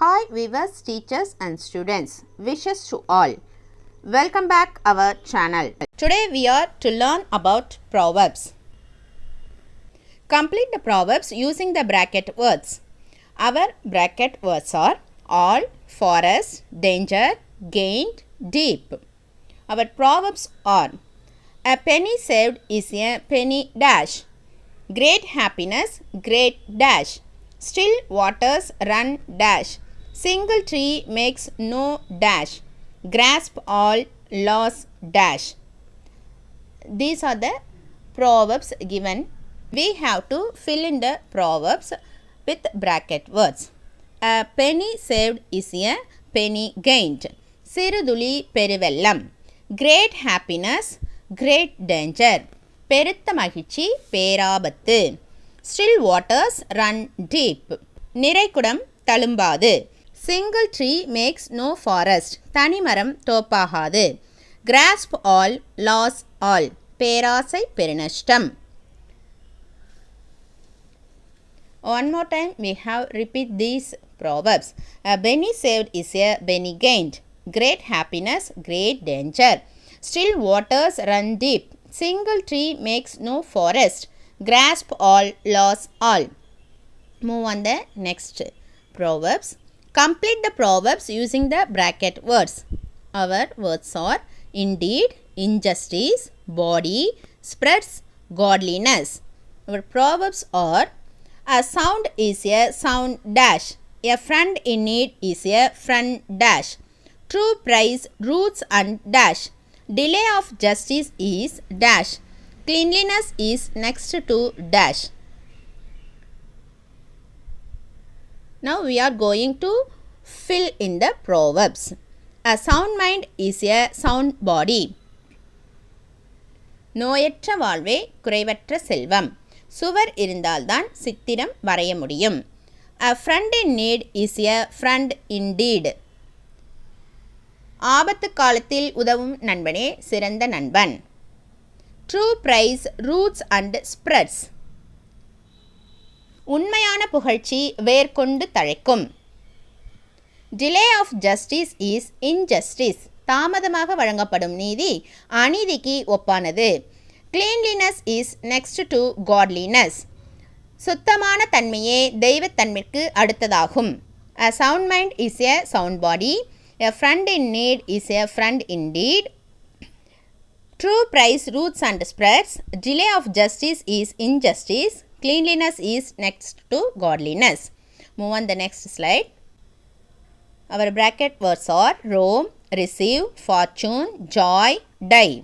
Hi viewers, teachers and students. Wishes to all. Welcome back our channel. Today we are to learn about proverbs. Complete the proverbs using the bracket words. Our bracket words are all, forest, danger, gained, deep. Our proverbs are a penny saved is a penny dash. Great happiness, great dash. Still waters run dash. Single tree makes no dash. Grasp all, loss dash. These are the proverbs given. We have to fill in the proverbs with bracket words. A penny saved is a penny gained. Siruduli peruvellam. Great happiness, great danger. பெருத்த மகிழ்ச்சி பேராபத்து. Still waters run deep. நிறைகுடம் தழும்பாது. Single tree makes no forest. தனிமரம் தோப்பாகாது. Grasp all, loss all. பேராசை பெருநஷ்டம். One more time we have repeat these proverbs. A penny saved is a penny gained. Great happiness, great danger. Still waters run deep. Single tree makes no forest. Grasp all, loss all. Move on the next proverbs. Complete the proverbs using the bracket words. Our words are indeed, injustice, body, spreads, godliness. Our proverbs are a sound is a sound dash. A friend in need is a friend dash. True price, roots and dash. Delay of justice is dash. Cleanliness is next to dash. Now we are going to fill in the proverbs. A sound mind is a sound body. நோயற்ற வாழ்வே குறைவற்ற செல்வம். சுவர் இருந்தால்தான் சித்திரம் வரைய முடியும். A friend in need is a friend indeed. ஆபத்து காலத்தில் உதவும் நண்பனே சிறந்த நண்பன். True price, roots and spreads. உண்மையான புகழ்ச்சி வேர்கொண்டு தழைக்கும். Delay of justice is injustice. தாமதமாக வழங்கப்படும் நீதி அநீதிக்கு ஒப்பானது. Cleanliness is next to godliness. சுத்தமான தன்மையே தெய்வத்தன்மைக்கு அடுத்ததாகும். A sound mind is a sound body. A friend in need is a friend indeed. True price, roots and spreads. Delay of justice is injustice. Cleanliness is next to godliness. Move on the next slide. Our bracket words are roam, receive, fortune, joy, die.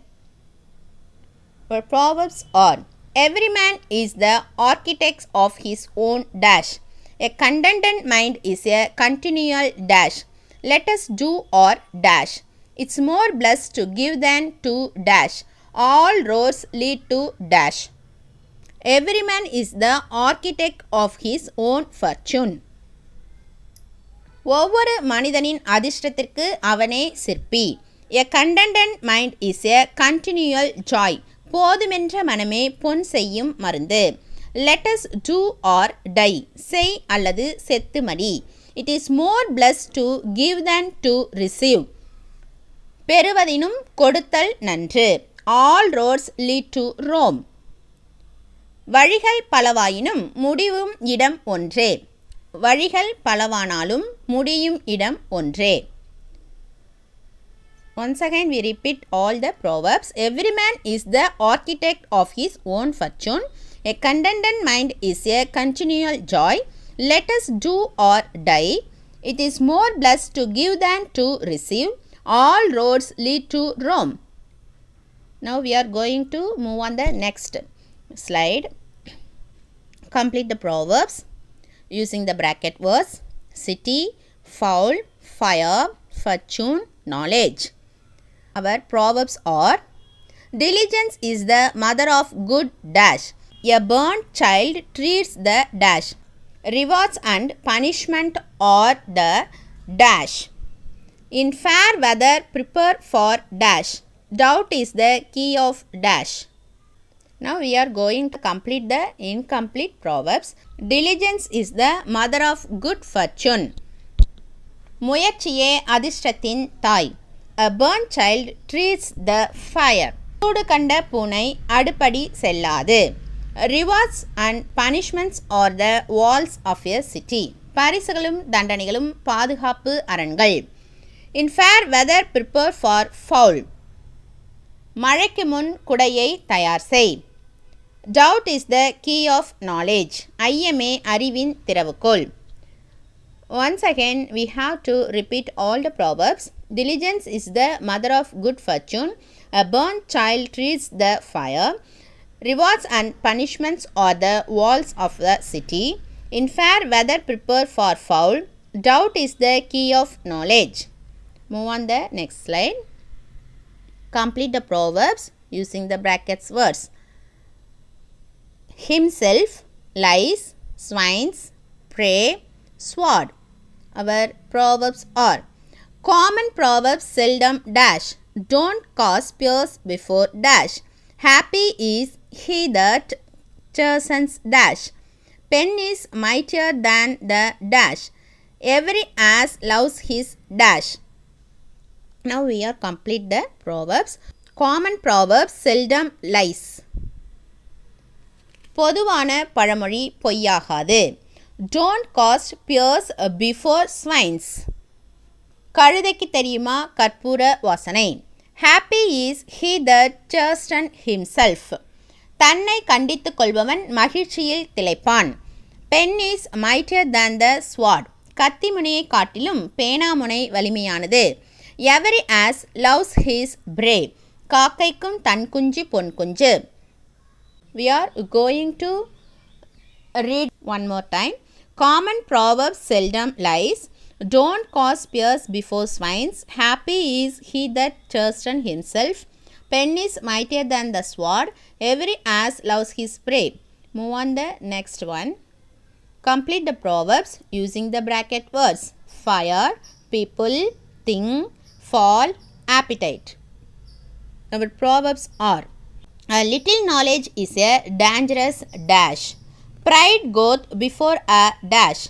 Our proverbs are every man is the architect of his own dash. A contented mind is a continual dash. Let us do or dash. It's more blessed to give than to dash. All roads lead to dash. Every man is the architect of his own fortune. ஒவ்வொரு மனிதனின் அதிர்ஷ்டத்திற்கு அவனே சிற்பி. A contented mind is a continual joy. போதுமென்ற மனமே பொன் செய்யும் மருந்து. Let us do or die. செய் அல்லது செத்து மடி. It is more blessed to give than to receive. பெறுவதினும் கொடுத்தல் நன்று. All roads lead to Rome. வழிகள் பலவாயினும் முடிவும் இடம் ஒன்றே. வழிகள் பலவானாலும் முடியும் இடம் ஒன்றே. Once again we repeat all the proverbs. Every man is the architect of his own fortune. A contented mind is a continual joy. Let us do or die. It is more blessed to give than to receive. All roads lead to Rome. Now we are going to move on the next slide. Complete the proverbs using the bracket words. City, fowl, fire, fortune, knowledge. Our proverbs are diligence is the mother of good dash. A burnt child treats the dash. Rewards and punishment are the dash. In fair weather prepare for dash. Doubt is the key of dash. Now we are going to complete the incomplete proverbs. Diligence is the mother of good fortune. முயற்சியே அதிர்ஷ்டத்தின் தாய். A burnt child treats the fire. சூடு கண்ட பூனை அடுப்படி செல்லாது. Rewards and punishments are the walls of a city. பரிசுகளும் தண்டனைகளும் பாதுகாப்பு அரண்கள். In fair weather prepare for foul. மழைக்கு முன் குடையை தயார் செய். Doubt is the key of knowledge. ஐயமே அறிவின் திறவுகோல். Once again we have to repeat all the proverbs. Diligence is the mother of good fortune. A burnt child treats the fire. Rewards and punishments are the walls of the city. In fair weather prepare for foul. Doubt is the key of knowledge. Move on the next slide. Complete the proverbs using the brackets words. Himself, lies, swines, prey, sword. Our proverbs are: common proverbs seldom dash. Don't cause spears before dash. Happy is he that chastens dash. Pen is mightier than the dash. Every ass loves his dash. Now we are complete the proverbs. Common proverbs seldom lies. பொதுவான பழமொழி பொய்யாகாது. Don't cast spears before swines. கழுதைக்கு தெரியுமா கற்பூர வாசனை. Happy is he that chastens himself. தன்னை கண்டித்துக் கொள்பவன் மகிழ்ச்சியில் திளைப்பான். Pen is mightier than the sword. கத்திமுனையை காட்டிலும் பேனாமுனை வலிமையானது. Every ass loves his prey. காக்கைக்கும் தன் குஞ்சு பொன் குஞ்சு. We are going to read one more time. Common proverbs seldom lies. Don't cause spears before swines. Happy is he that chastens himself. Pen is mightier than the sword. Every ass loves his prey. Move on the next one. Complete the proverbs using the bracket words: fire, people, thing, fall, appetite. Our proverbs are: a little knowledge is a dangerous dash. Pride goeth before a dash,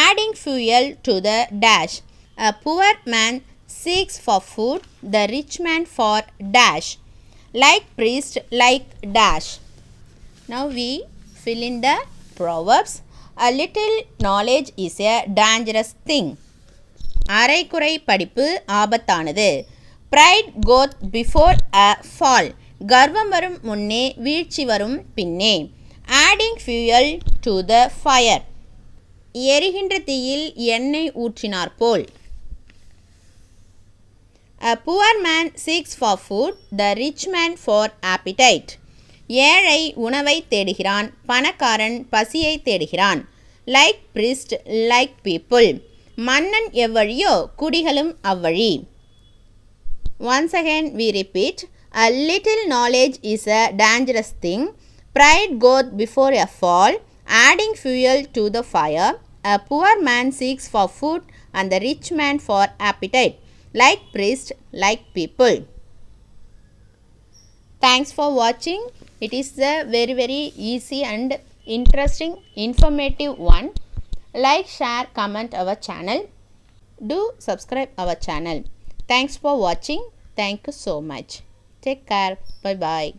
adding fuel to the dash. A poor man seeks for food, the rich man for dash. Like priest, like dash. Now we fill in the proverbs. A little knowledge is a dangerous thing. அரைக்குறை படிப்பு ஆபத்தானது. Pride goeth before a fall. கர்வம் வரும் முன்னே வீழ்ச்சி வரும் பின்னே. Adding fuel to the fire. எரிகின்ற தீயில் எண்ணெய் ஊற்றினார் போல். A poor man seeks for food, the rich man for appetite. ஏழை உணவை தேடுகிறான், பணக்காரன் பசியை தேடுகிறான். Like priest, like people. மன்னன் எவ்வழியோ குடிகளும் அவ்வழி. Once again we repeat. A little knowledge is a dangerous thing. Pride goeth before a fall, adding fuel to the fire. A poor man seeks for food, and the rich man for appetite. Like priest, like people. Thanks for watching. It is a very easy and interesting, informative one. Like, share, comment our channel. Do subscribe our channel. Thanks for watching. Thank you so much. Take care. Bye bye.